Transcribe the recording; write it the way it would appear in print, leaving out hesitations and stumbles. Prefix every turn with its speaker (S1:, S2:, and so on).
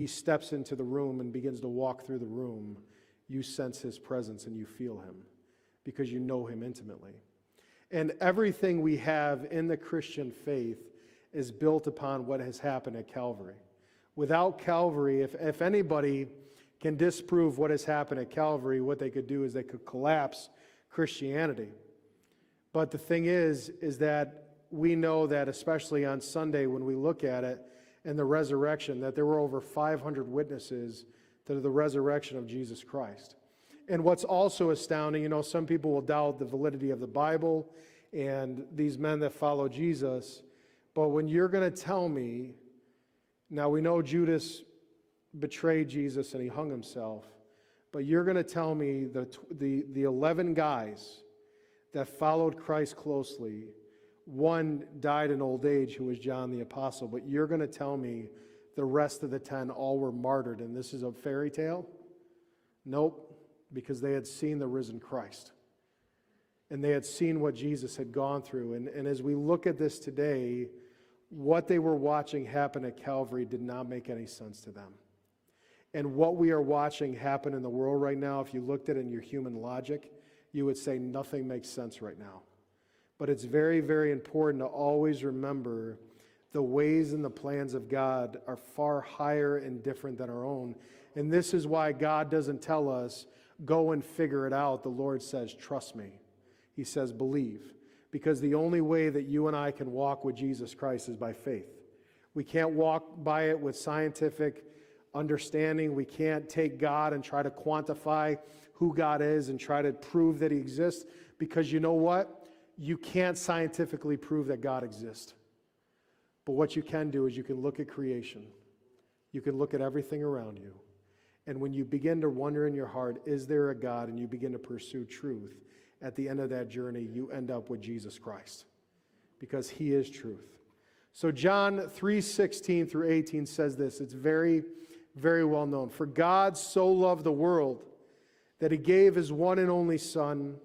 S1: he steps into the room and begins to walk through the room, you sense his presence and you feel him because you know him intimately. And everything we have in the Christian faith is built upon what has happened at Calvary. Without Calvary, if anybody can disprove what has happened at Calvary, what they could do is they could collapse Christianity. But the thing is that we know that especially on Sunday when we look at it and the resurrection, that there were over 500 witnesses to the resurrection of Jesus Christ. And what's also astounding, some people will doubt the validity of the Bible and these men that follow Jesus, but when you're going to tell me, now we know Judas betrayed Jesus and he hung himself, but you're going to tell me the 11 guys that followed Christ closely, one died in old age, who was John the Apostle, but you're going to tell me the rest of the 10 all were martyred and this is a fairy tale? Nope, because they had seen the risen Christ. And they had seen what Jesus had gone through. And as we look at this today, what they were watching happen at Calvary did not make any sense to them. And what we are watching happen in the world right now, if you looked at it in your human logic, you would say nothing makes sense right now. But it's very, very important to always remember the ways and the plans of God are far higher and different than our own. And this is why God doesn't tell us, go and figure it out. The Lord says, trust me. He says, believe. Because the only way that you and I can walk with Jesus Christ is by faith. We can't walk by it with scientific understanding. We can't take God and try to quantify who God is and try to prove that he exists. Because you know what? You can't scientifically prove that God exists. But what you can do is you can look at creation. You can look at everything around you. And when you begin to wonder in your heart, is there a God, and you begin to pursue truth, at the end of that journey, you end up with Jesus Christ. Because he is truth. So John 3:16 through 18 says this. It's very, very well known. For God so loved the world that he gave his one and only Son,